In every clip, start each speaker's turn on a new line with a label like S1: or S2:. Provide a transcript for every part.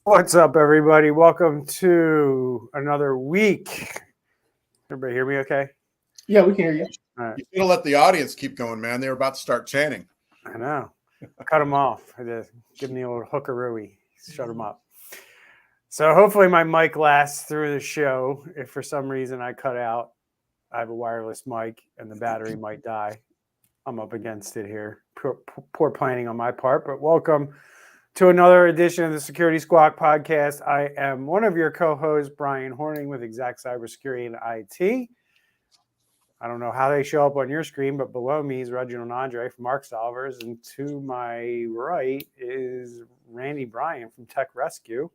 S1: What's up, everybody? Welcome to another week. Everybody hear me okay?
S2: Yeah, we can hear you.
S1: All right.
S3: You should have let the audience keep going, man. They were about to start chanting.
S1: I know. Cut them off. I just give them the old hookarooey. Shut them up. So hopefully my mic lasts through the show. If for some reason I cut out, I have a wireless mic and the battery might die. I'm up against it here. Poor planning on my part, but welcome to another edition of the Security Squawk podcast. I am one of your co-hosts, Brian Horning with Exact Cybersecurity and IT. I don't know how they show up on your screen, but below me is Reginald Andre from Mark Solvers, and to my right is Randy Bryan from Tech Rescue.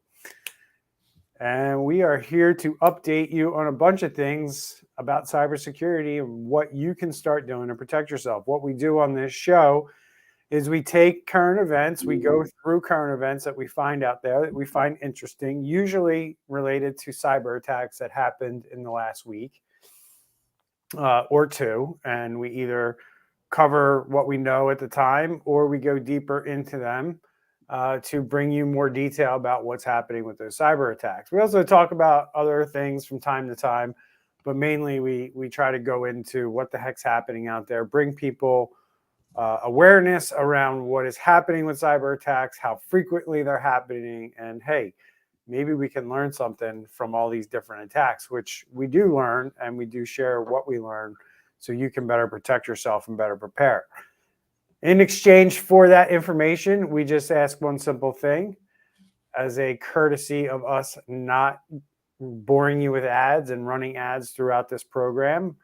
S1: And we are here to update you on a bunch of things about cybersecurity and what you can start doing to protect yourself. What we do on this show is we take current events, we go through current events that we find out there that we find interesting, usually related to cyber attacks that happened in the last week or two, and we either cover what we know at the time or we go deeper into them to bring you more detail about what's happening with those cyber attacks. We also talk about other things from time to time, but mainly we try to go into what the heck's happening out there, bring people awareness around what is happening with cyber attacks, how frequently they're happening, and hey, maybe we can learn something from all these different attacks, which we do learn, and we do share what we learn so you can better protect yourself and better prepare. In exchange for that information, we just ask one simple thing as a courtesy of us not boring you with ads and running ads throughout this program.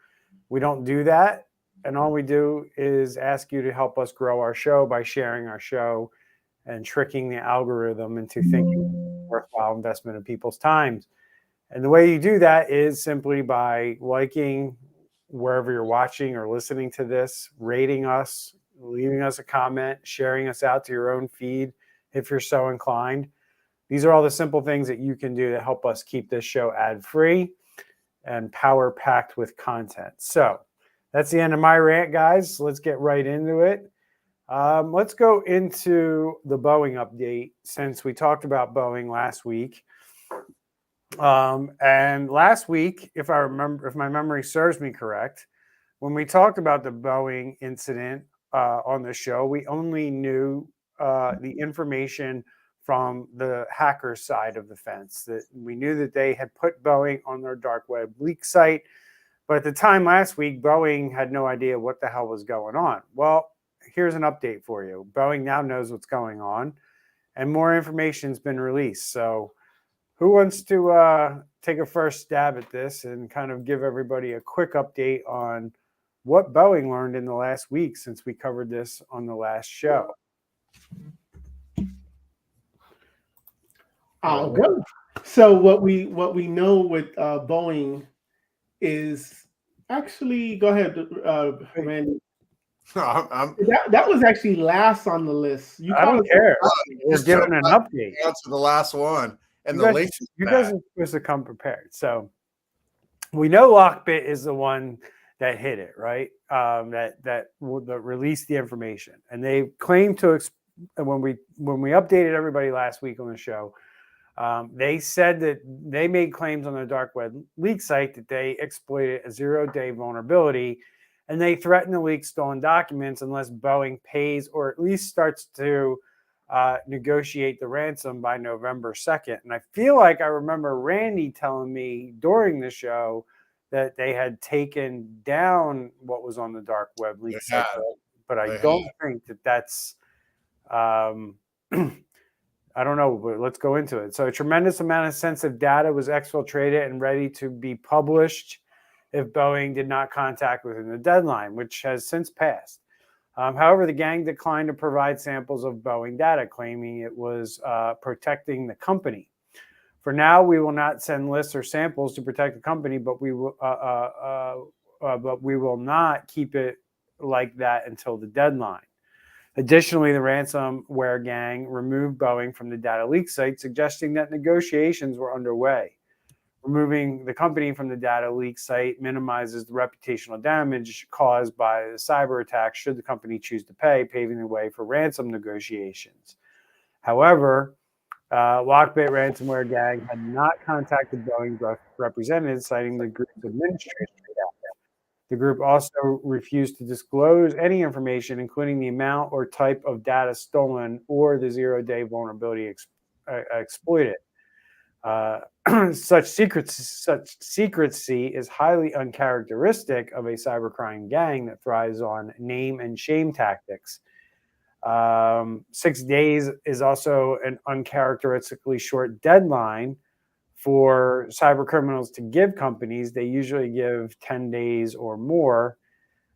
S1: We don't do that. And all we do is ask you to help us grow our show by sharing our show and tricking the algorithm into thinking worthwhile investment of people's times. And the way you do that is simply by liking wherever you're watching or listening to this, rating us, leaving us a comment, sharing us out to your own feed if you're so inclined. These are all the simple things that you can do to help us keep this show ad-free and power-packed with content. So that's the end of my rant, guys. Let's get right into it. Let's go into the Boeing update since we talked about Boeing last week. And last week, if my memory serves me correct, when we talked about the Boeing incident on the show, we only knew the information from the hacker side of the fence. That we knew that they had put Boeing on their dark web leak site, but at the time last week, Boeing had no idea what the hell was going on. Well, here's an update for you. Boeing now knows what's going on, and more information has been released. So who wants to take a first stab at this and kind of give everybody a quick update on what Boeing learned in the last week since we covered this on the last show?
S2: I'll go. So what we know with Boeing is actually, go ahead, Randy. That was actually last on the list.
S1: I don't care. We're giving an update.
S3: Answer the last one. And
S1: you guys are supposed to come prepared. So we know Lockbit is the one that hit it, right? That released the information, and they claimed to when we updated everybody last week on the show, they said that they made claims on their dark web leak site that they exploited a 0-day vulnerability, and they threatened to leak stolen documents unless Boeing pays or at least starts to negotiate the ransom by November 2nd. And I feel like I remember Randy telling me during the show that they had taken down what was on the dark web leak site, but I don't think that that's I don't know, but let's go into it. So a tremendous amount of sensitive data was exfiltrated and ready to be published if Boeing did not contact within the deadline, which has since passed. However, the gang declined to provide samples of Boeing data, claiming it was protecting the company. For now, we will not send lists or samples to protect the company, but we will not keep it like that until the deadline. Additionally, the ransomware gang removed Boeing from the data leak site, suggesting that negotiations were underway. Removing the company from the data leak site minimizes the reputational damage caused by the cyber attack should the company choose to pay, paving the way for ransom negotiations. However, Lockbit ransomware gang had not contacted Boeing representatives, citing the group's administrative staff. The group also refused to disclose any information, including the amount or type of data stolen or the zero-day vulnerability exploited. Such secrecy is highly uncharacteristic of a cybercrime gang that thrives on name and shame tactics. 6 days is also an uncharacteristically short deadline for cyber criminals to give companies. They usually give 10 days or more.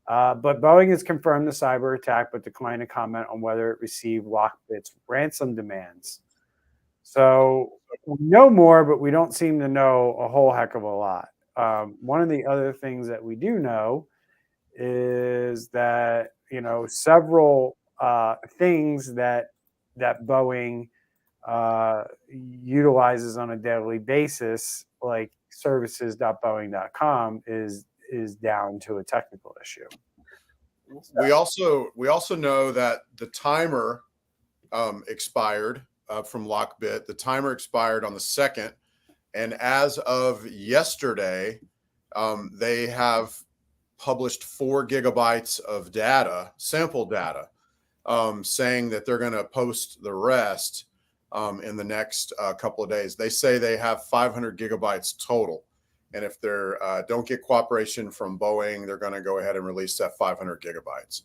S1: But Boeing has confirmed the cyber attack, but declined to comment on whether it received Lockbit's ransom demands. So we know more, but we don't seem to know a whole heck of a lot. One of the other things that we do know is that, several things that Boeing utilizes on a daily basis, like services.boeing.com, is down to a technical issue.
S3: We also know that the timer expired from Lockbit. The timer expired on the 2nd, and as of yesterday, they have published 4 gigabytes of data, sample data, saying that they're going to post the rest in the next couple of days. They say they have 500 gigabytes total. And if they don't get cooperation from Boeing, they're going to go ahead and release that 500 gigabytes,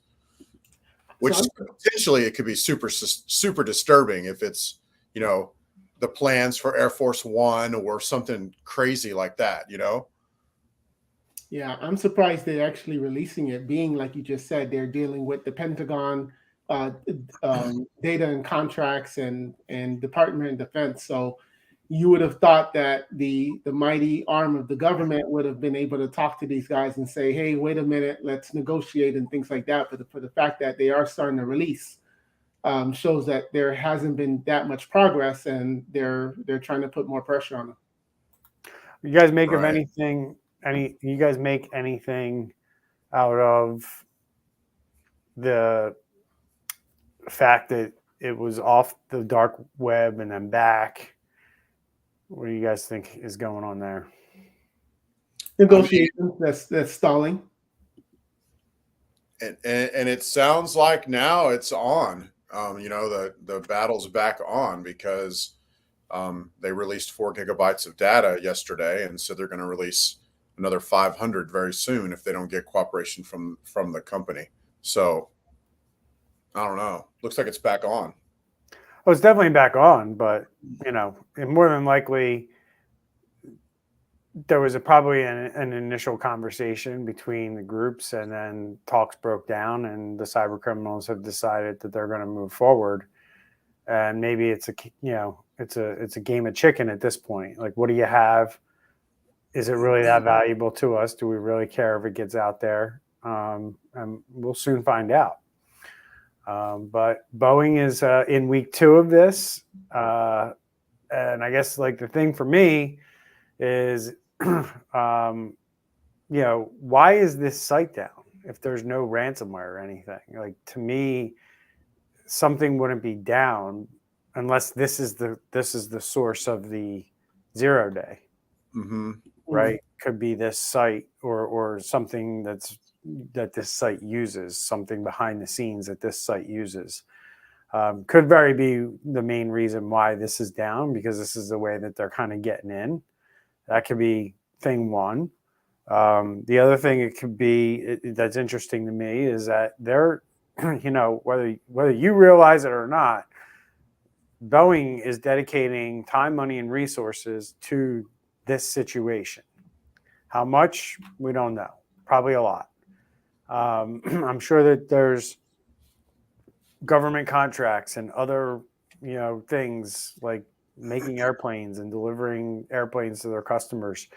S3: which potentially it could be super disturbing if it's, the plans for Air Force One or something crazy like that,
S2: Yeah, I'm surprised they're actually releasing it, being like you just said, they're dealing with the Pentagon data and contracts and Department of Defense. So you would have thought that the mighty arm of the government would have been able to talk to these guys and say, hey, wait a minute, let's negotiate and things like that. But for the fact that they are starting to release shows that there hasn't been that much progress, and they're trying to put more pressure on them.
S1: You guys make of anything? You guys make anything out of the fact that it was off the dark web and then back? What do you guys think is going on there?
S2: Negotiations, that's stalling.
S3: And it sounds like now it's on. The battle's back on because they released 4 gigabytes of data yesterday, and so they're going to release another 500 very soon if they don't get cooperation from the company. So I don't know. Looks like it's back on.
S1: Oh, it's definitely back on, but more than likely there was probably an initial conversation between the groups, and then talks broke down, and the cyber criminals have decided that they're going to move forward. And maybe it's a game of chicken at this point. Like, what do you have? Is it really that valuable to us? Do we really care if it gets out there? And we'll soon find out. But Boeing is in week 2 of this. And I guess like the thing for me is, why is this site down if there's no ransomware or anything? Like, to me, something wouldn't be down unless this is the source of the 0 day.
S3: Mm-hmm.
S1: Right? Could be this site or something that this site uses, something behind the scenes that this site uses. Could very be the main reason why this is down, because this is the way that they're kind of getting in. That could be thing one. The other thing it could be that's interesting to me is that they're, whether you realize it or not, Boeing is dedicating time, money, and resources to this situation. How much? We don't know. Probably a lot. I'm sure that there's government contracts and other, things like making airplanes and delivering airplanes to their customers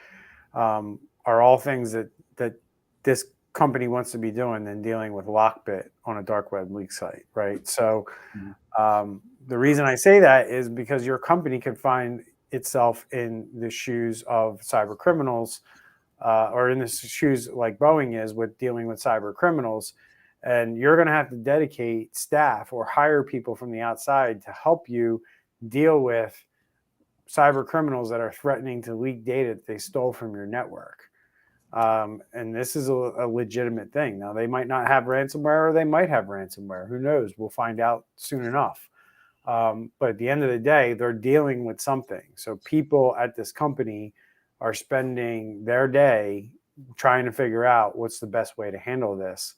S1: are all things that this company wants to be doing than dealing with Lockbit on a dark web leak site, right? So the reason I say that is because your company could find itself in the shoes of cyber criminals, or in the shoes like Boeing is with dealing with cyber criminals, and you're going to have to dedicate staff or hire people from the outside to help you deal with cyber criminals that are threatening to leak data that they stole from your network. And this is a legitimate thing. Now, they might not have ransomware, or they might have ransomware. Who knows? We'll find out soon enough. But at the end of the day, they're dealing with something. So people at this company are spending their day trying to figure out what's the best way to handle this.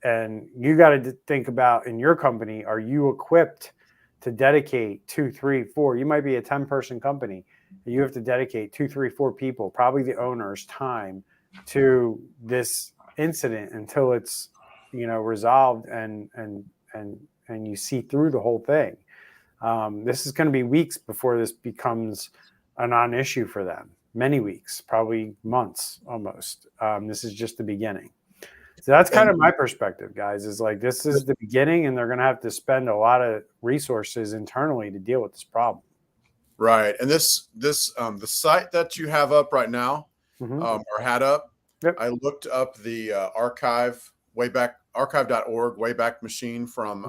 S1: And you got to think about, in your company, are you equipped to dedicate 2, 3, 4? You might be a 10-person company. You have to dedicate 2, 3, 4 people, probably the owner's time, to this incident until it's, resolved and you see through the whole thing. This is going to be weeks before this becomes a non-issue for them. Many weeks, probably months almost. This is just the beginning. So that's kind of my perspective, guys, is like, this is the beginning, and they're going to have to spend a lot of resources internally to deal with this problem.
S3: Right. And the site that you have up right now, or had up, I looked up the archive archive.org Wayback Machine from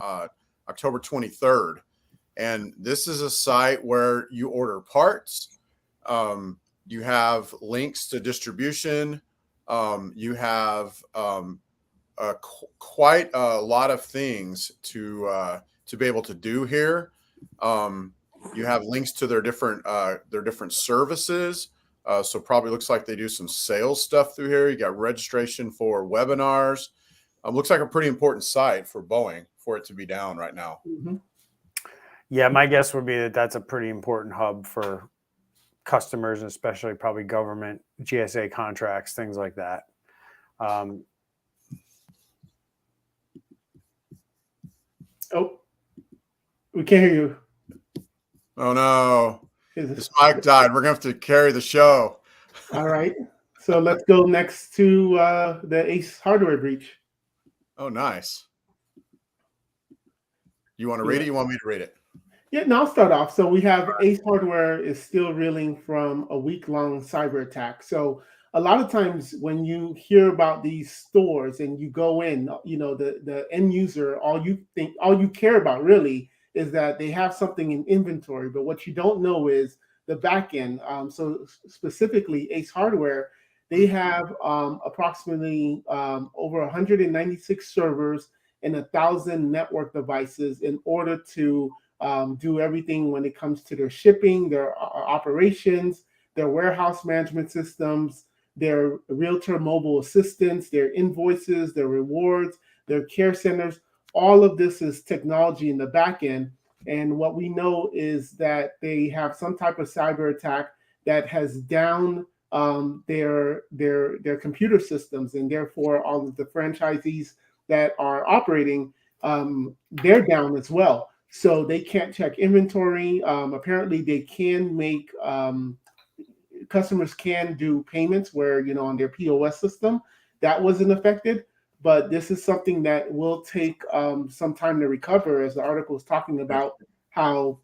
S3: October 23rd. And this is a site where you order parts. You have links to distribution. You have quite a lot of things to be able to do here. You have links to their different services. So probably looks like they do some sales stuff through here. You got registration for webinars. Looks like a pretty important site for Boeing for it to be down right now.
S1: Yeah, my guess would be that that's a pretty important hub for customers, and especially probably government, GSA contracts, things like that.
S2: Oh, we can't hear you.
S3: Oh no, this mic died. We're gonna have to carry the show.
S2: All right, so let's go next to the Ace Hardware breach.
S3: Oh, nice. You want to read it? You want me to read it?
S2: Yeah, no, I'll start off. So we have Ace Hardware is still reeling from a week-long cyber attack. So a lot of times when you hear about these stores and you go in, the end user, all you care about really is that they have something in inventory. But what you don't know is the back end. So specifically Ace Hardware, they have approximately over 196 servers and 1,000 network devices in order to do everything when it comes to their shipping, their operations, their warehouse management systems, their realtor mobile assistants, their invoices, their rewards, their care centers. All of this is technology in the back end. And what we know is that they have some type of cyber attack that has down their computer systems, and therefore all of the franchisees that are operating, they're down as well. So they can't check inventory. Apparently, they can make customers can do payments where, on their POS system that wasn't affected. But this is something that will take some time to recover, as the article is talking about how,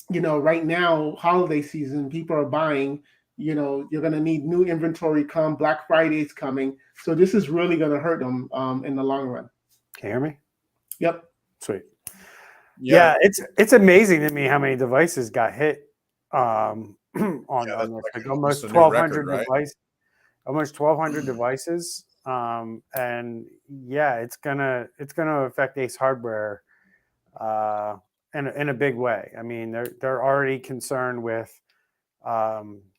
S2: right now, holiday season, people are buying. You're going to need new inventory come. Black Friday's coming. So this is really going to hurt them in the long run.
S1: Can you hear me?
S2: Yep.
S1: Sweet. Yeah, it's amazing to me how many devices got hit on this. Like almost 1,200 devices. Almost 1,200 devices. And yeah, it's gonna affect Ace Hardware in a big way. I mean, they're already concerned with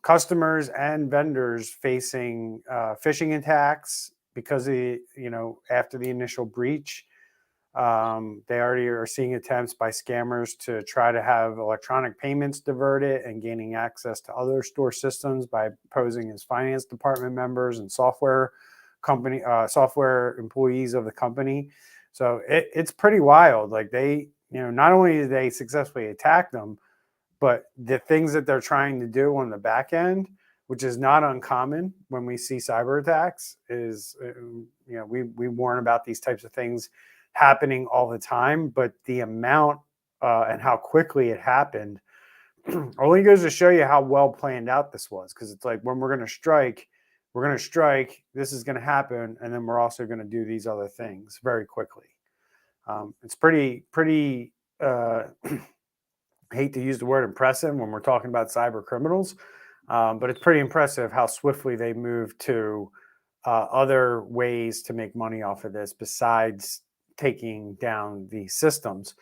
S1: customers and vendors facing phishing attacks because after the initial breach. They already are seeing attempts by scammers to try to have electronic payments diverted and gaining access to other store systems by posing as finance department members and software employees of the company. So it's pretty wild. Like they, not only did they successfully attack them, but the things that they're trying to do on the back end, which is not uncommon when we see cyber attacks, is, we warn about these types of things happening all the time, but the amount and how quickly it happened only goes to show you how well planned out this was. Because it's like, when we're going to strike, this is going to happen, and then we're also going to do these other things very quickly. It's pretty I hate to use the word impressive when we're talking about cyber criminals, but it's pretty impressive how swiftly they move to other ways to make money off of this besides taking down the systems.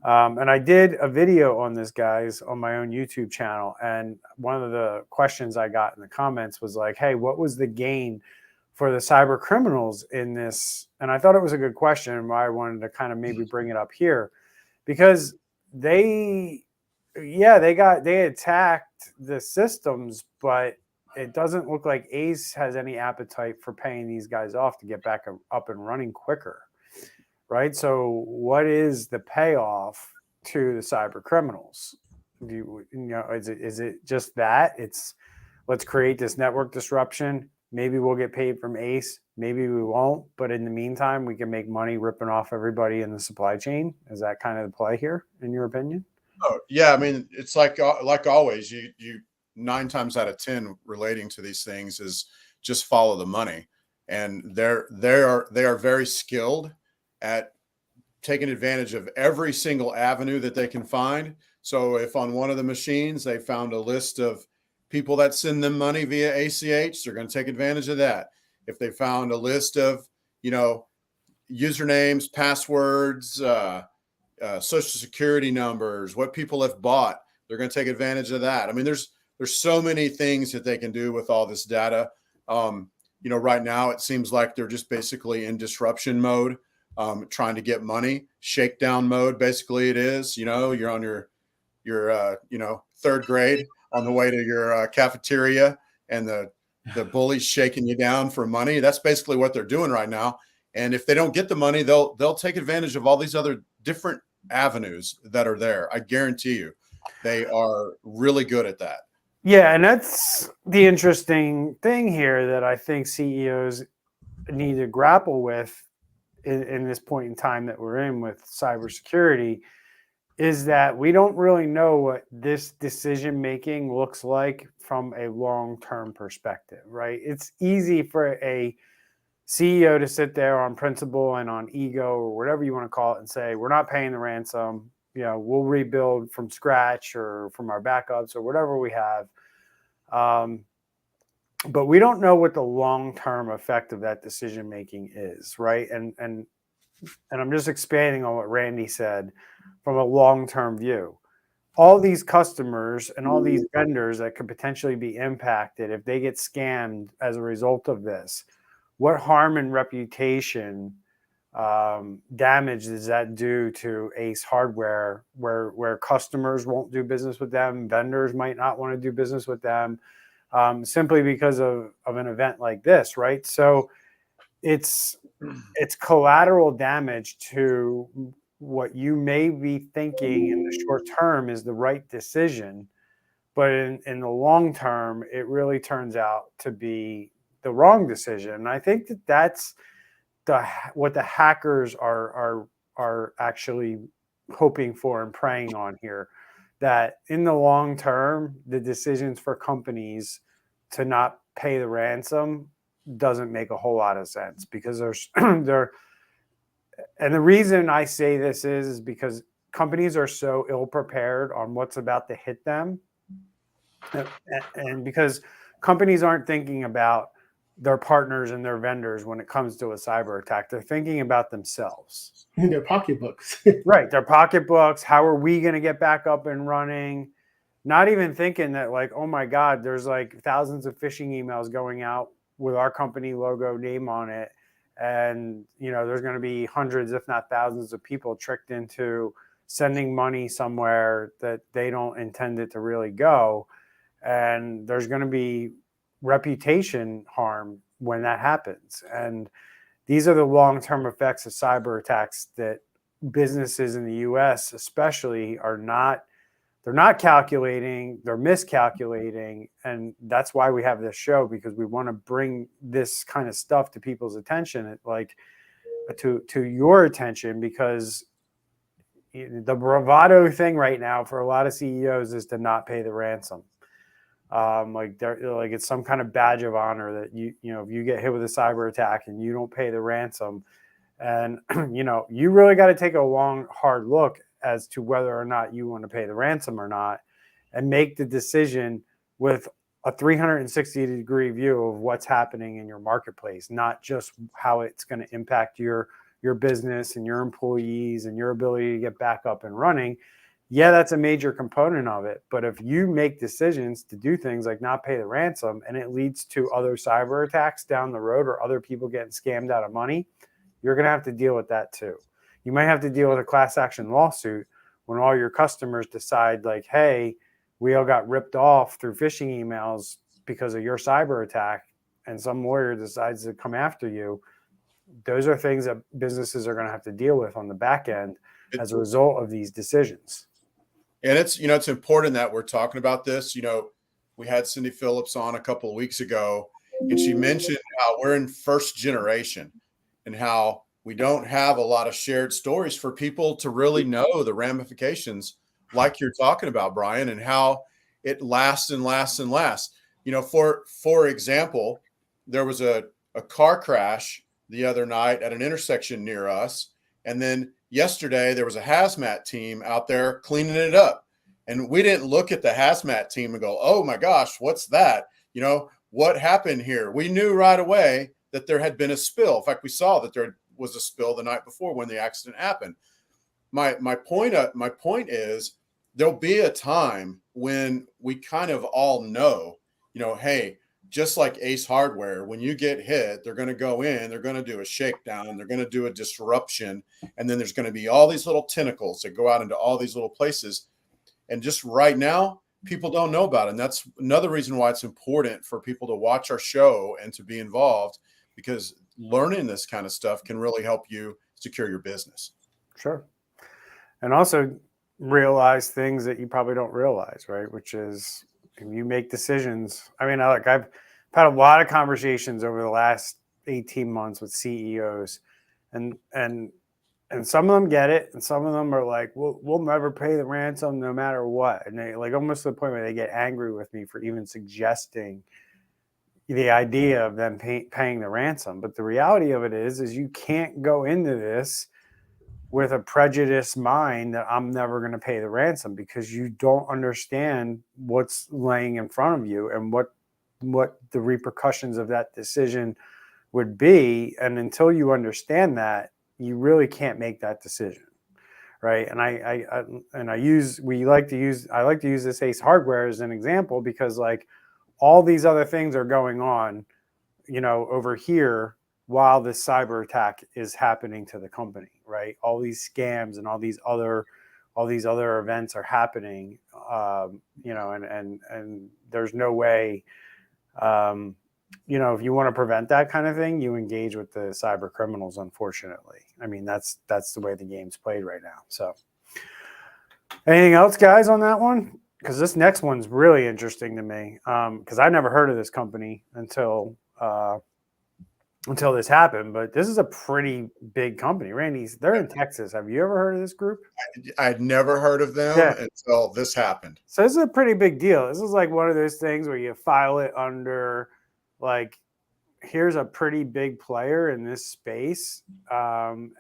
S1: And I did a video on this, guys, on my own YouTube channel. And one of the questions I got in the comments was like, hey, what was the gain for the cyber criminals in this? And I thought it was a good question, and why I wanted to kind of maybe bring it up here, because they attacked the systems, but it doesn't look like Ace has any appetite for paying these guys off to get back up and running quicker. Right. So what is the payoff to the cyber criminals? Is it just that it's, let's create this network disruption? Maybe we'll get paid from Ace. Maybe we won't. But in the meantime, we can make money ripping off everybody in the supply chain. Is that kind of the play here, in your opinion?
S3: Oh, yeah. I mean, it's like always, you 9 times out of 10 relating to these things is just follow the money. And they are very skilled at taking advantage of every single avenue that they can find. So if on one of the machines they found a list of people that send them money via ACH, they're going to take advantage of that. If they found a list of, usernames, passwords, social security numbers, what people have bought, they're going to take advantage of that. I mean, there's so many things that they can do with all this data. Right now it seems like they're just basically in disruption mode, trying to get money. Shakedown mode, basically it is. You're on your 3rd grade on the way to your cafeteria, and the bully's shaking you down for money. That's basically what they're doing right now. And if they don't get the money, they'll take advantage of all these other different avenues that are there. I guarantee you, they are really good at that.
S1: Yeah, and that's the interesting thing here that I think CEOs need to grapple with in this point in time that we're in with cybersecurity, is that we don't really know what this decision making looks like from a long-term perspective, right? It's easy for a CEO to sit there on principle and on ego or whatever you want to call it and say, we're not paying the ransom, we'll rebuild from scratch or from our backups or whatever we have. But we don't know what the long-term effect of that decision making is, right? And I'm just expanding on what Randy said from a long-term view. All these customers and all these vendors that could potentially be impacted if they get scammed as a result of this, what harm and reputation damage does that do to Ace Hardware, where customers won't do business with them, vendors might not want to do business with them, simply because of an event like this, right? So it's collateral damage to what you may be thinking in the short term is the right decision, but in the long term, it really turns out to be the wrong decision. And I think that's what the hackers are actually hoping for and preying on here, that in the long term, the decisions for companies to not pay the ransom doesn't make a whole lot of sense, because and the reason I say this is because companies are so ill prepared on what's about to hit them, and because companies aren't thinking about their partners and their vendors when it comes to a cyber attack. They're thinking about themselves.
S2: In their pocketbooks.
S1: Right. Their pocketbooks. How are we going to get back up and running? Not even thinking that, like, oh my God, there's like thousands of phishing emails going out with our company logo name on it. And, there's going to be hundreds, if not thousands of people tricked into sending money somewhere that they don't intend it to really go. And there's going to be reputation harm when that happens. And these are the long-term effects of cyber attacks that businesses in the US especially they're not calculating, they're miscalculating. And that's why we have this show, because we want to bring this kind of stuff to people's attention, to your attention, because the bravado thing right now for a lot of CEOs is to not pay the ransom. It's some kind of badge of honor that if you get hit with a cyber attack and you don't pay the ransom, and you really got to take a long, hard look as to whether or not you want to pay the ransom or not, and make the decision with a 360-degree view of what's happening in your marketplace, not just how it's going to impact your business and your employees and your ability to get back up and running. Yeah, that's a major component of it. But if you make decisions to do things like not pay the ransom and it leads to other cyber attacks down the road or other people getting scammed out of money, you're going to have to deal with that too. You might have to deal with a class action lawsuit when all your customers decide like, hey, we all got ripped off through phishing emails because of your cyber attack, and some lawyer decides to come after you. Those are things that businesses are going to have to deal with on the back end as a result of these decisions.
S3: And it's, it's important that we're talking about this. We had Cindy Phillips on a couple of weeks ago, and she mentioned how we're in first generation and how we don't have a lot of shared stories for people to really know the ramifications like you're talking about, Brian, and how it lasts and lasts and lasts. For example, there was a car crash the other night at an intersection near us. And then yesterday there was a hazmat team out there cleaning it up. And we didn't look at the hazmat team and go, oh my gosh, what's that? What happened here? We knew right away that there had been a spill. In fact, we saw that there was a spill the night before when the accident happened. My point is there'll be a time when we kind of all know, hey, just like Ace Hardware, when you get hit, they're going to go in, they're going to do a shakedown, they're going to do a disruption, and then there's going to be all these little tentacles that go out into all these little places. And just right now, people don't know about it. And that's another reason why it's important for people to watch our show and to be involved, because learning this kind of stuff can really help you secure your business.
S1: Sure. And also realize things that you probably don't realize, right? Which is, if you make decisions. I mean, I've had a lot of conversations over the last 18 months with CEOs, and some of them get it, and some of them are like, we'll never pay the ransom no matter what. And they like almost to the point where they get angry with me for even suggesting the idea of them paying the ransom. But the reality of it is you can't go into this with a prejudiced mind that I'm never going to pay the ransom, because you don't understand what's laying in front of you and what the repercussions of that decision would be. And until you understand that, you really can't make that decision. Right. And I like to use this Ace Hardware as an example, because like all these other things are going on, over here, while this cyber attack is happening to the company, right? All these scams and all these other events are happening, and there's no way, if you want to prevent that kind of thing, you engage with the cyber criminals, unfortunately. I mean, that's the way the game's played right now. So anything else, guys, on that one? Because this next one's really interesting to me, because I never heard of this company until this happened. But this is a pretty big company. Randy, they're in Texas. Have you ever heard of this group?
S3: I'd never heard of them until this happened.
S1: So this is a pretty big deal. This is like one of those things where you file it under, like, here's a pretty big player in this space. And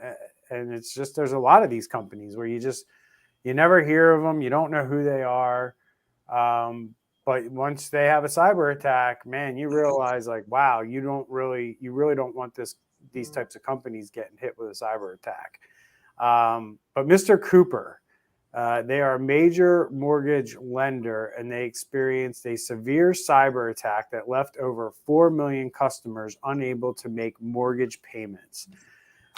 S1: it's just, there's a lot of these companies where you never hear of them. You don't know who they are. But once they have a cyber attack, man, you realize like, wow, you really don't want these types of companies getting hit with a cyber attack. But Mr. Cooper, they are a major mortgage lender, and they experienced a severe cyber attack that left over 4 million customers unable to make mortgage payments.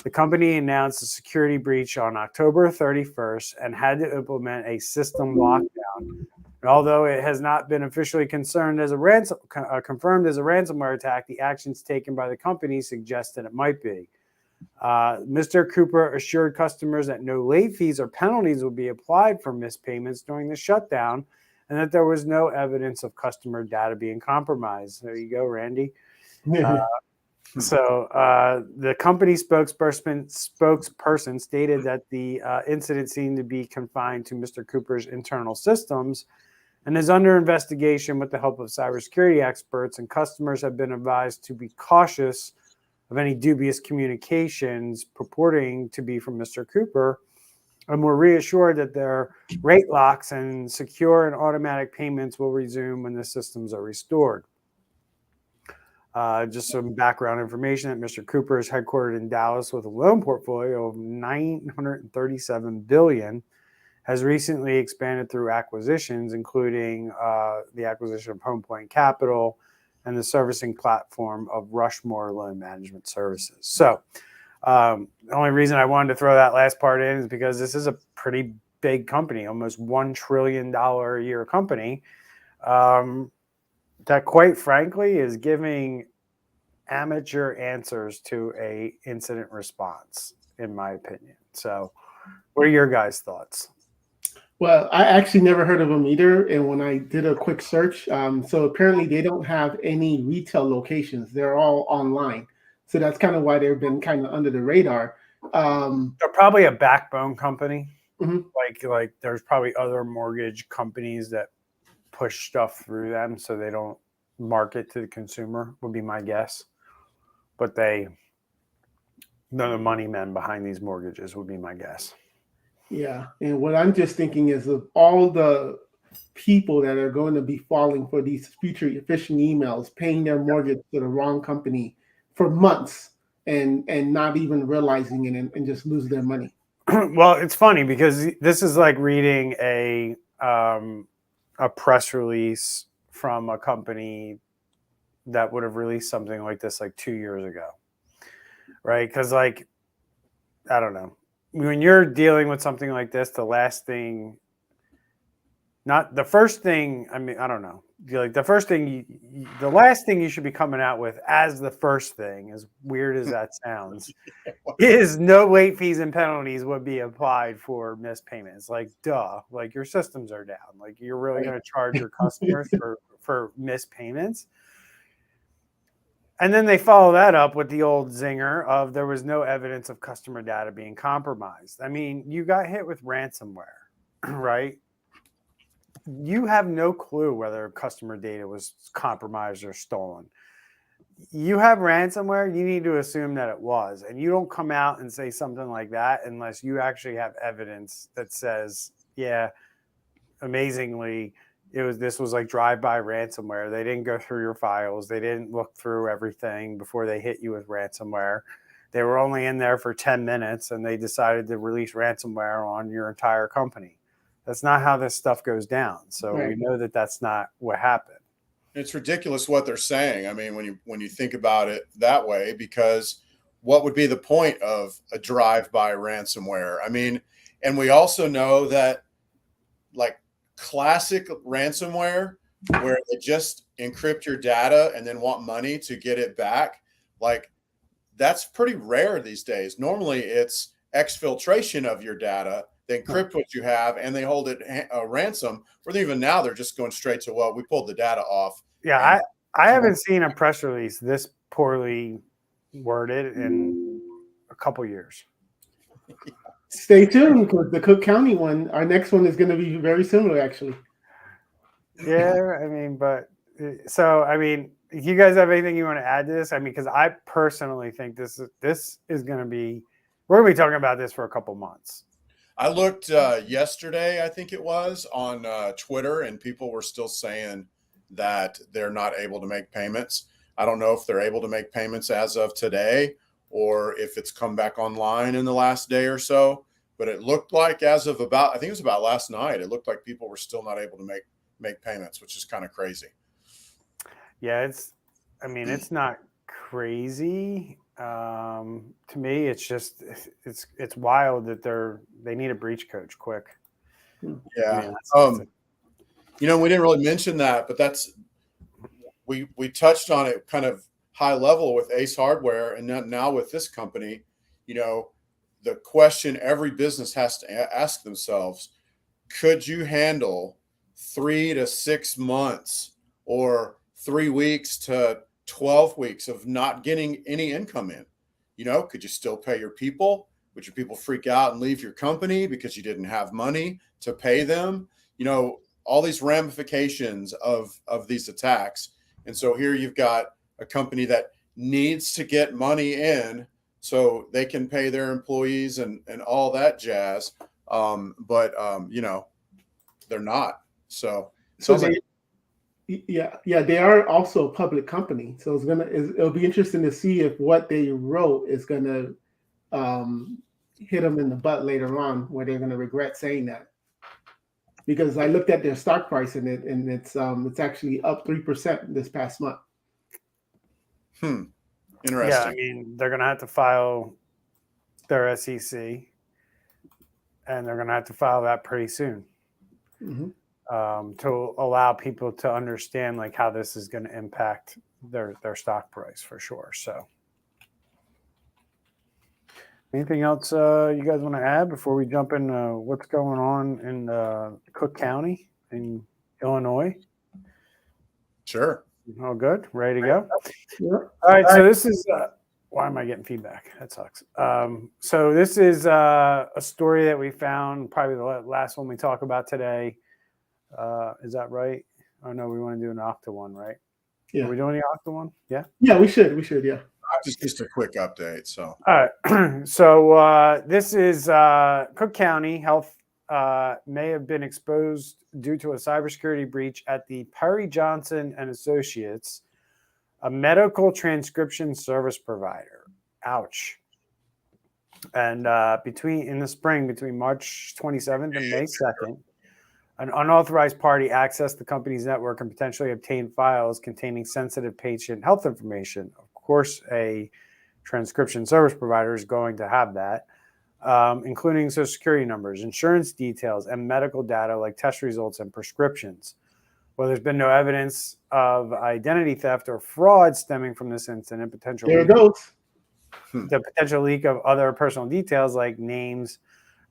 S1: The company announced a security breach on October 31st and had to implement a system lockdown. And although it has not been officially confirmed as a ransomware attack, the actions taken by the company suggest that it might be. Mr. Cooper assured customers that no late fees or penalties will be applied for missed payments during the shutdown, and that there was no evidence of customer data being compromised. There you go, Randy. So the company spokesperson stated that the incident seemed to be confined to Mr. Cooper's internal systems and is under investigation with the help of cybersecurity experts, and customers have been advised to be cautious of any dubious communications purporting to be from Mr. Cooper, and were reassured that their rate locks and secure and automatic payments will resume when the systems are restored. Just some background information that Mr. Cooper is headquartered in Dallas with a loan portfolio of $937 billion, has recently expanded through acquisitions, including the acquisition of Home Point Capital and the servicing platform of Rushmore Loan Management Services. So the only reason I wanted to throw that last part in is because this is a pretty big company, almost $1 trillion a year company, that quite frankly is giving amateur answers to a incident response, in my opinion. So what are your guys' thoughts?
S2: Well, I actually never heard of them either. And when I did a quick search, so apparently they don't have any retail locations. They're all online. So that's kind of why they've been kind of under the radar.
S1: They're probably a backbone company.
S2: Mhm.
S1: Like there's probably other mortgage companies that push stuff through them so they don't market to the consumer, would be my guess. But they're the money men behind these mortgages, would be my guess.
S2: Yeah. And what I'm just thinking is of all the people that are going to be falling for these future phishing emails, paying their mortgage to the wrong company for months and not even realizing it and just lose their money.
S1: Well, it's funny because this is like reading a press release from a company that would have released something like this like 2 years ago, right? Because like, I don't know, when you're dealing with something like this, the last thing, not the first thing, I mean, I don't know, like the first thing, the last thing you should be coming out with as the first thing, as weird as that sounds, is no late fees and penalties would be applied for missed payments. Like, duh, like your systems are down. Like, you're really going to charge your customers for missed payments? And then they follow that up with the old zinger of there was no evidence of customer data being compromised. I mean, you got hit with ransomware, right? You have no clue whether customer data was compromised or stolen. You have ransomware, you need to assume that it was. And you don't come out and say something like that unless you actually have evidence that says, yeah, amazingly, this was like drive-by ransomware. They didn't go through your files. They didn't look through everything before they hit you with ransomware. They were only in there for 10 minutes and they decided to release ransomware on your entire company. That's not how this stuff goes down. So we know that that's not what happened.
S3: It's ridiculous what they're saying. I mean, when you think about it that way, because what would be the point of a drive-by ransomware? I mean, and we also know that like classic ransomware where they just encrypt your data and then want money to get it back, like that's pretty rare these days. Normally it's exfiltration of your data. They encrypt what you have and they hold it a ransom. Or even now they're just going straight to, well, we pulled the data off.
S1: Yeah, I haven't seen a press release this poorly worded in a couple years.
S2: Stay tuned because the Cook County one, our next one is going to be very similar, actually.
S1: Yeah, I mean, but so I mean, if you guys have anything you want to add to this, I mean, because I personally think this is going to be, we're going to be talking about this for a couple months.
S3: I looked yesterday, I think it was, on Twitter, and people were still saying that they're not able to make payments. I don't know if they're able to make payments as of today or if it's come back online in the last day or so. But it looked like as of about, I think it was about last night, it looked like people were still not able to make payments, which is kind of crazy.
S1: Yeah, it's not crazy. To me, it's just it's wild that they need a breach coach quick.
S3: Yeah. You know, we didn't really mention that, but we touched on it kind of high level with Ace Hardware, and now with this company. You know, the question every business has to ask themselves: could you handle 3 to 6 months or 3 weeks to 12 weeks of not getting any income in? You know, could you still pay your people? Would your people freak out and leave your company because you didn't have money to pay them? You know, all these ramifications of these attacks. And so here you've got a company that needs to get money in so they can pay their employees and all that jazz. but they're not. So it
S2: So
S3: sounds like
S2: they are also a public company. So it'll be interesting to see if what they wrote is gonna hit them in the butt later on, where they're gonna regret saying that. Because I looked at their stock price and it's actually up 3% this past month.
S3: interesting.
S1: Yeah, I mean, they're going to have to file their SEC, and they're going to have to file that pretty soon to allow people to understand like how this is going to impact their stock price for sure. So, anything else you guys want to add before we jump into what's going on in Cook County in Illinois?
S3: Sure.
S1: All good? Ready to go?
S2: Yeah.
S1: All right. So this is why am I getting feedback? That sucks. So this is a story that we found, probably the last one we talk about today. Is that right? Oh no, we want to do an Okta one, right?
S2: Yeah.
S1: Are we doing the Okta one? Yeah.
S2: Yeah, we should. Yeah.
S3: Just a quick update. So
S1: All right. So this is Cook County Health may have been exposed due to a cybersecurity breach at the Perry Johnson and Associates, a medical transcription service provider. Ouch. And in the spring, between March 27th and May 2nd, an unauthorized party accessed the company's network and potentially obtained files containing sensitive patient health information. Of course, a transcription service provider is going to have that, including social security numbers, insurance details, and medical data like test results and prescriptions. Well, there's been no evidence of identity theft or fraud stemming from this incident. The potential leak of other personal details like names,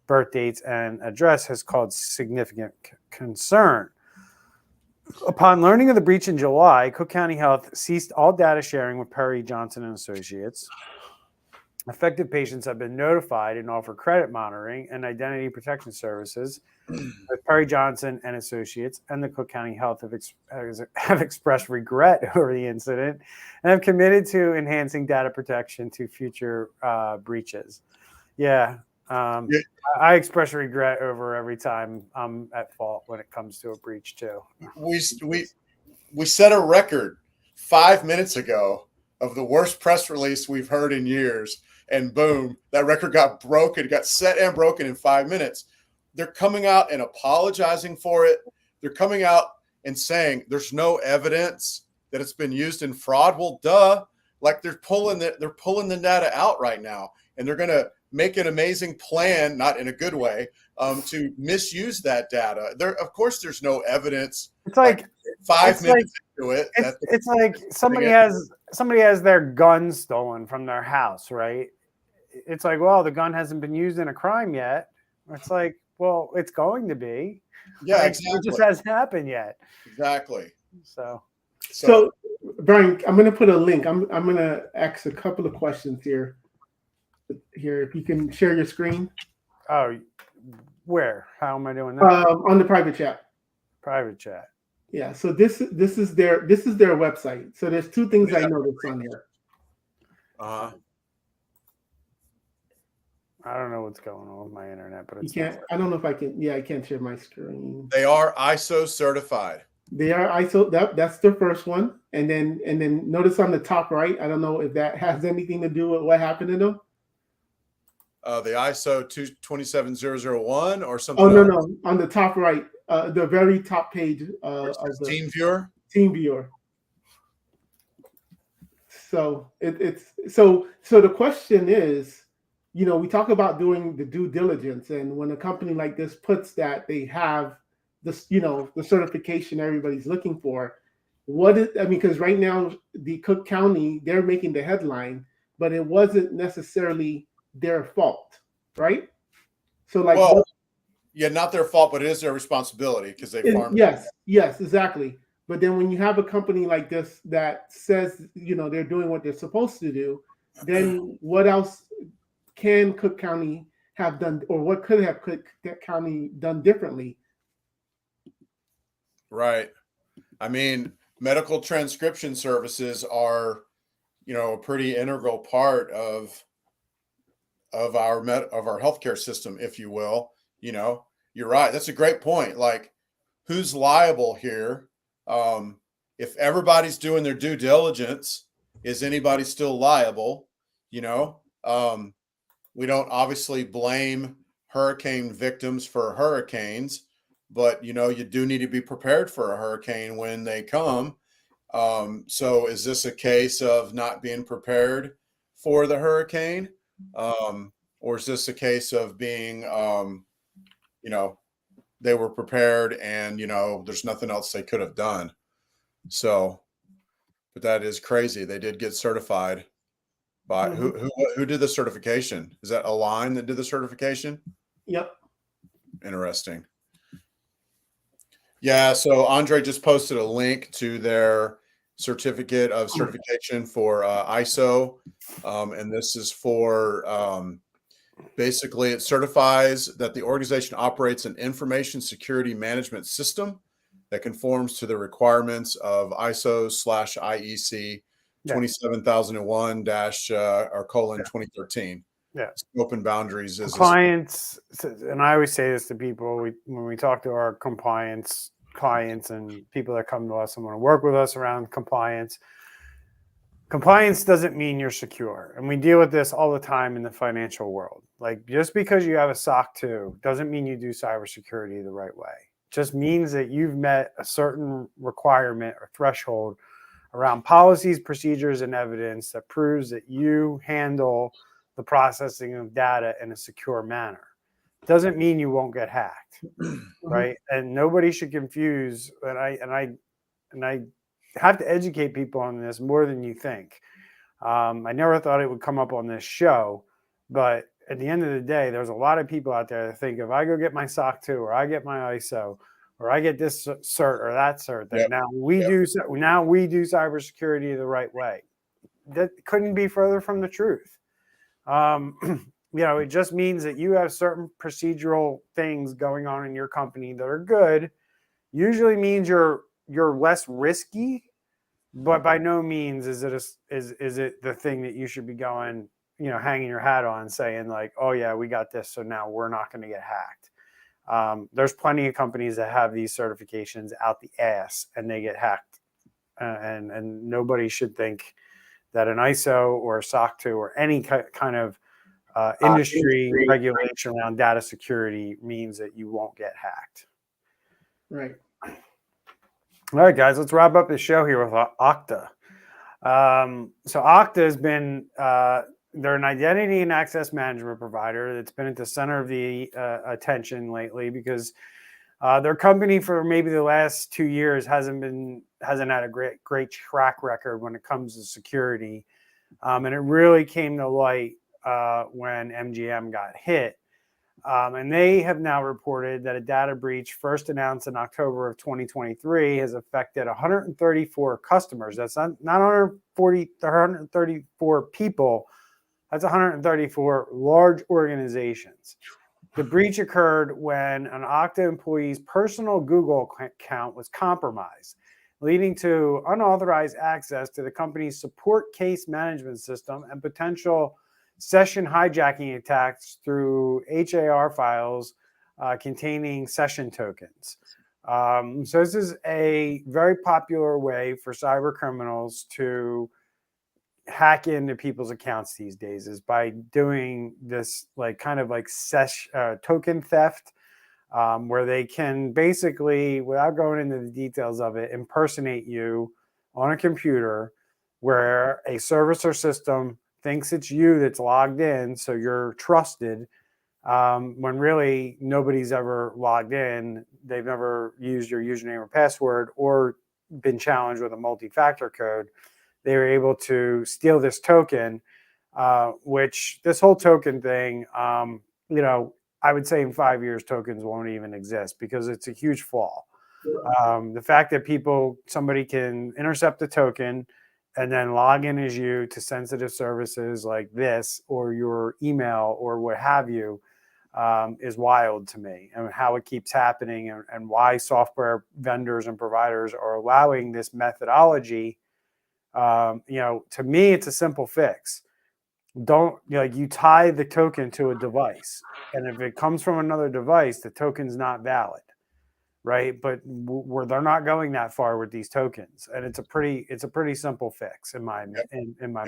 S1: birth dates, and address has caused significant concern. Upon learning of the breach in July, Cook County Health ceased all data sharing with Perry Johnson and Associates. Affected patients have been notified and offer credit monitoring and identity protection services with Perry Johnson and Associates, and the Cook County Health have expressed regret over the incident and have committed to enhancing data protection to future breaches. I express regret over every time I'm at fault when it comes to a breach too.
S3: We set a record 5 minutes ago of the worst press release we've heard in years, and boom, that record got set and broken in 5 minutes. They're coming out and apologizing for it. They're coming out and saying there's no evidence that it's been used in fraud. Well, duh, like they're pulling the data out right now, and they're going to make an amazing plan, not in a good way, to misuse that data. Of course, there's no evidence.
S1: It's like
S3: 5 minutes into it.
S1: It's like somebody has their gun stolen from their house, right? It's like, well, the gun hasn't been used in a crime yet. It's like, well, it's going to be.
S3: Yeah, exactly.
S1: It just hasn't happened yet.
S3: Exactly.
S2: So Brian, I'm going to put a link. I'm going to ask a couple of questions here. If you can share your screen.
S1: Oh, where? How am I doing that?
S2: On the private chat.
S1: Private chat.
S2: Yeah. So this is their website. So there's two things I noticed on here.
S1: I don't know what's going on with my internet, but it's
S2: I don't know if I can. Yeah, I can't share my screen.
S3: They are ISO certified.
S2: They are ISO. That's the first one, and then notice on the top right. I don't know if that has anything to do with what happened to them.
S3: The ISO 27001 or something.
S2: Oh no, on the top right, the very top page of the
S3: Team Viewer.
S2: Team Viewer. So so the question is, we talk about doing the due diligence, and when a company like this puts that they have this, the certification everybody's looking for, because right now the Cook County, they're making the headline, but it wasn't necessarily their fault, right? So
S3: not their fault, but it is their responsibility because they farmed.
S2: Yes, exactly. But then when you have a company like this that says, they're doing what they're supposed to do, then what else can Cook County have done, or what could have Cook County done differently?
S3: Right. I mean, medical transcription services are, a pretty integral part of our healthcare system, if you will. You know, you're right. That's a great point. Like, who's liable here? If everybody's doing their due diligence, is anybody still liable? You know, we don't obviously blame hurricane victims for hurricanes, but you know, you do need to be prepared for a hurricane when they come. So is this a case of not being prepared for the hurricane? Or is this a case of being, you know, they were prepared and, you know, there's nothing else they could have done. So, but that is crazy. They did get certified by who did the certification? Is that Align that did the certification?
S2: Yep.
S3: Interesting. Yeah, so Andre just posted a link to their certificate of certification for ISO. And this is for basically it certifies that the organization operates an information security management system that conforms to the requirements of ISO/IEC 27001 or colon 2013.
S1: Yeah.
S3: Scope and boundaries is
S1: compliance. And I always say this to people when we talk to our compliance clients and people that come to us and want to work with us around compliance. Compliance doesn't mean you're secure. And we deal with this all the time in the financial world. Like, just because you have a SOC 2 doesn't mean you do cybersecurity the right way. It just means that you've met a certain requirement or threshold around policies, procedures, and evidence that proves that you handle the processing of data in a secure manner. Doesn't mean you won't get hacked, right? And nobody should confuse. And I have to educate people on this more than you think. I never thought it would come up on this show, but at the end of the day, there's a lot of people out there that think if I go get my SOC 2 or I get my ISO or I get this cert or that cert, that now we do cybersecurity the right way. That couldn't be further from the truth. You know, it just means that you have certain procedural things going on in your company that are good. Usually means you're less risky, but by no means is it the thing that you should be going, you know, hanging your hat on, saying like, oh yeah, we got this, so now we're not going to get hacked. There's plenty of companies that have these certifications out the ass and they get hacked, and nobody should think that an ISO or a SOC 2 or any kind of industry regulation around data security means that you won't get hacked.
S2: Right.
S1: All right, guys, let's wrap up the show here with Okta. So Okta has been, they're an identity and access management provider that's been at the center of the attention lately because their company for maybe the last 2 years hasn't had a great track record when it comes to security. And it really came to light when MGM got hit. And they have now reported that a data breach first announced in October of 2023 has affected 134 customers. That's not 134 people. That's 134 large organizations. The breach occurred when an Okta employee's personal Google account was compromised, leading to unauthorized access to the company's support case management system and potential session hijacking attacks through HAR files containing session tokens. So this is a very popular way for cyber criminals to hack into people's accounts these days, is by doing this kind of token theft, where they can basically, without going into the details of it, impersonate you on a computer where a service or system thinks it's you that's logged in, so you're trusted, when really nobody's ever logged in. They've never used your username or password or been challenged with a multi-factor code. They were able to steal this token, which this whole token thing, you know, I would say in 5 years, tokens won't even exist because it's a huge flaw. The fact that somebody can intercept the token and then log in as you to sensitive services like this or your email or what have you, is wild to me, and how it keeps happening, and why software vendors and providers are allowing this methodology. You know, to me, it's a simple fix. you tie the token to a device, and if it comes from another device, the token's not valid, right? But they're not going that far with these tokens, and it's a pretty simple fix in my mind.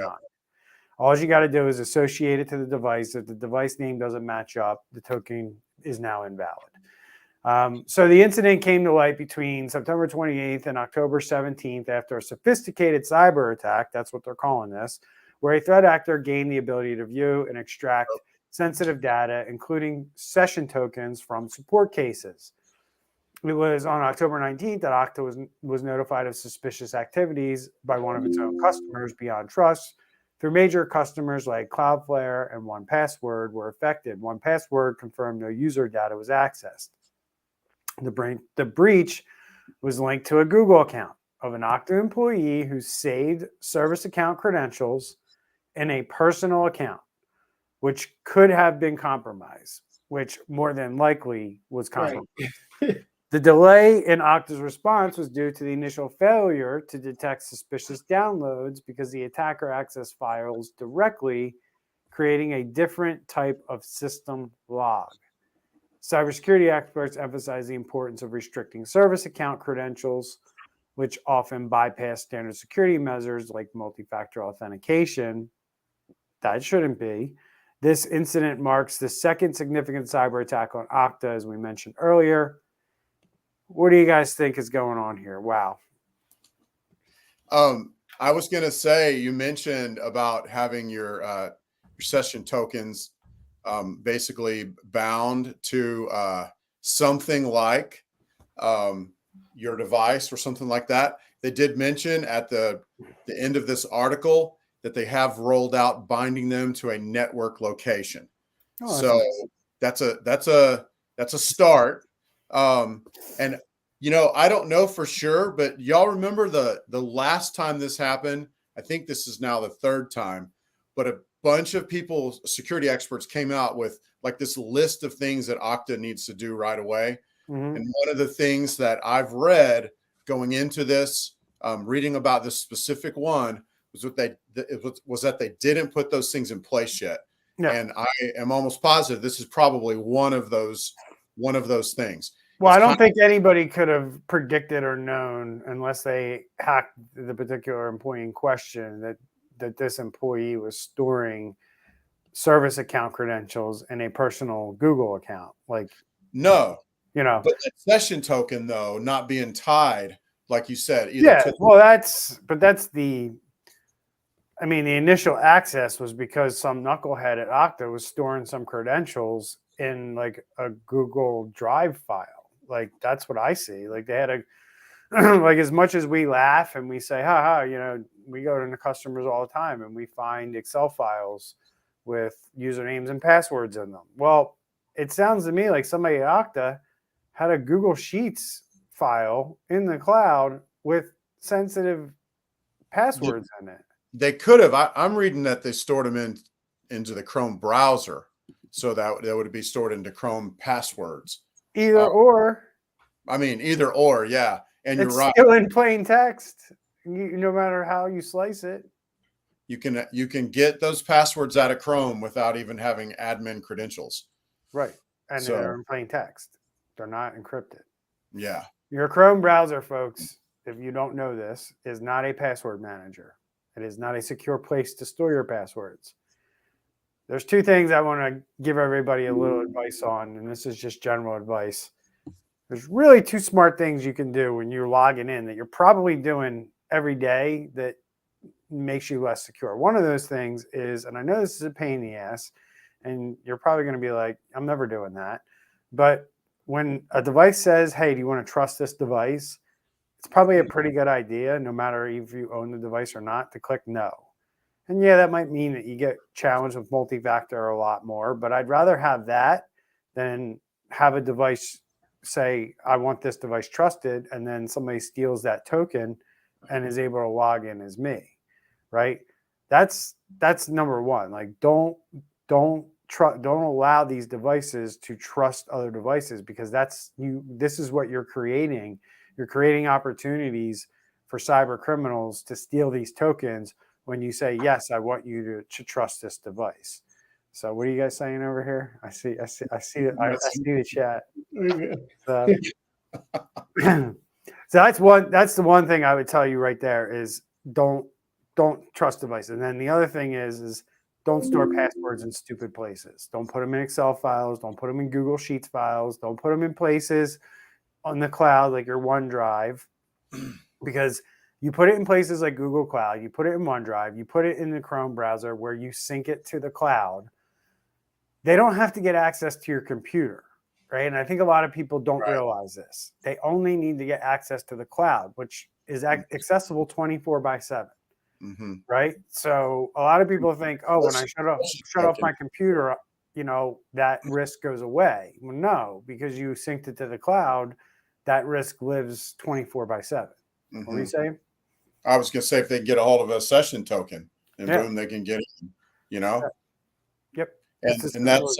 S1: All you got to do is associate it to the device. If the device name doesn't match up, the token is now invalid. So the incident came to light between September 28th and October 17th after a sophisticated cyber attack, that's what they're calling this, where a threat actor gained the ability to view and extract sensitive data, including session tokens from support cases. It was on October 19th that Okta was notified of suspicious activities by one of its own customers, Beyond Trust, through major customers like Cloudflare and 1Password were affected. 1Password confirmed no user data was accessed. The breach was linked to a Google account of an Okta employee who saved service account credentials in a personal account, which could have been compromised, which more than likely was compromised. Right. The delay in Okta's response was due to the initial failure to detect suspicious downloads because the attacker accessed files directly, creating a different type of system log. Cybersecurity experts emphasize the importance of restricting service account credentials, which often bypass standard security measures like multi-factor authentication. That shouldn't be. This incident marks the second significant cyber attack on Okta, as we mentioned earlier. What do you guys think is going on here? Wow.
S3: I was going to say, you mentioned about having your session tokens basically bound to something like your device or something like that. They did mention at the end of this article that they have rolled out binding them to a network location. Oh, so nice. that's a start. And I don't know for sure, but y'all remember the last time this happened? I think this is now the third time, but a bunch of people, security experts, came out with like this list of things that Okta needs to do right away. Mm-hmm. And one of the things that I've read going into this, reading about this specific one, was that they didn't put those things in place yet. Yeah. And I am almost positive this is probably one of those things.
S1: Well, I don't think anybody could have predicted or known, unless they hacked the particular employee in question, that this employee was storing service account credentials in a personal Google account. Like,
S3: no, but that session token, though, not being tied, like you said,
S1: the initial access was because some knucklehead at Okta was storing some credentials in like a Google Drive file. Like, that's what I see. Like, they had like, as much as we laugh and we say, we go to the customers all the time and we find Excel files with usernames and passwords in them. Well, it sounds to me like somebody at Okta had a Google Sheets file in the cloud with sensitive passwords in it.
S3: They could have. I'm reading that they stored them into the Chrome browser, so that they would be stored into Chrome passwords.
S1: Either or,
S3: yeah. And
S1: it's
S3: you're right.
S1: Still in plain text, no matter how you slice it.
S3: You can get those passwords out of Chrome without even having admin credentials.
S1: Right, and they're in plain text. They're not encrypted.
S3: Yeah.
S1: Your Chrome browser, folks, if you don't know this, is not a password manager. It is not a secure place to store your passwords. There's two things I want to give everybody a little advice on, and this is just general advice. There's really two smart things you can do when you're logging in that you're probably doing every day that makes you less secure. One of those things is, and I know this is a pain in the ass, and you're probably going to be like, I'm never doing that. But when a device says, hey, do you want to trust this device? It's probably a pretty good idea, no matter if you own the device or not, to click no. And yeah, that might mean that you get challenged with multi-factor a lot more, but I'd rather have that than have a device say, I want this device trusted, and then somebody steals that token and is able to log in as me, right? That's number one. Like, don't allow these devices to trust other devices, because this is what you're creating. You're creating opportunities for cyber criminals to steal these tokens when you say, yes, I want you to trust this device. So what are you guys saying over here? I see the chat. So, so that's the one thing I would tell you right there is don't trust devices. And then the other thing is don't store passwords in stupid places. Don't put them in Excel files. Don't put them in Google Sheets files. Don't put them in places on the cloud like your OneDrive, because you put it in places like Google Cloud, you put it in OneDrive, you put it in the Chrome browser where you sync it to the cloud. They don't have to get access to your computer, right? And I think a lot of people don't realize this. They only need to get access to the cloud, which is accessible 24/7.
S3: Mm-hmm.
S1: Right? So a lot of people think, oh, when I shut off my computer, that risk goes away. Well, no, because you synced it to the cloud, that risk lives 24/7.
S3: Mm-hmm.
S1: What are you saying?
S3: I was going to say, if they get a hold of a session token, and boom, they can get it,
S1: Yep.
S3: And that's,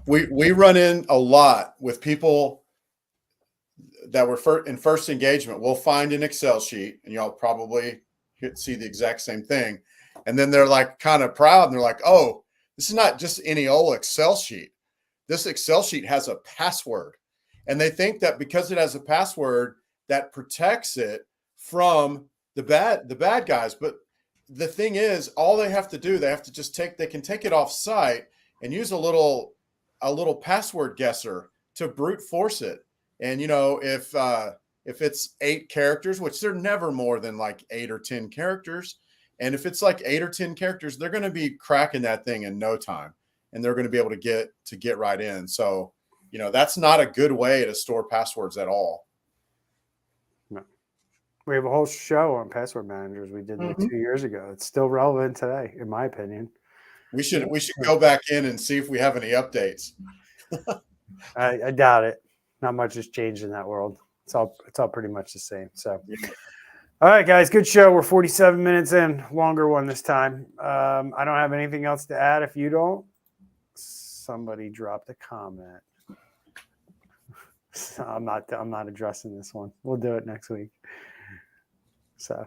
S3: we run in a lot with people that were in first engagement. We'll find an Excel sheet, and y'all probably see the exact same thing. And then they're like kind of proud, and they're like, oh, this is not just any old Excel sheet. This Excel sheet has a password. And they think that because it has a password that protects it from the bad guys. But the thing is, all they have to do, they can take it off site and use a little password guesser to brute force it. And if it's 8 characters, which they're never more than like 8 or 10 characters, and if it's like 8 or 10 characters, they're going to be cracking that thing in no time, and they're going to be able to get right in. So, that's not a good way to store passwords at all.
S1: No. We have a whole show on password managers we did like 2 years ago. It's still relevant today, in my opinion.
S3: We should go back in and see if we have any updates.
S1: I doubt it. Not much has changed in that world. It's all pretty much the same. So, all right, guys, good show. We're 47 minutes in, longer one this time. I don't have anything else to add. If you don't, somebody dropped a comment. So I'm not addressing this one. We'll do it next week. So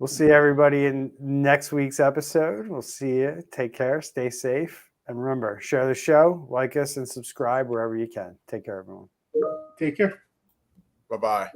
S1: we'll see everybody in next week's episode. We'll see you. Take care. Stay safe. And remember, share the show, like us, and subscribe wherever you can. Take care, everyone.
S2: Take care.
S3: Bye-bye.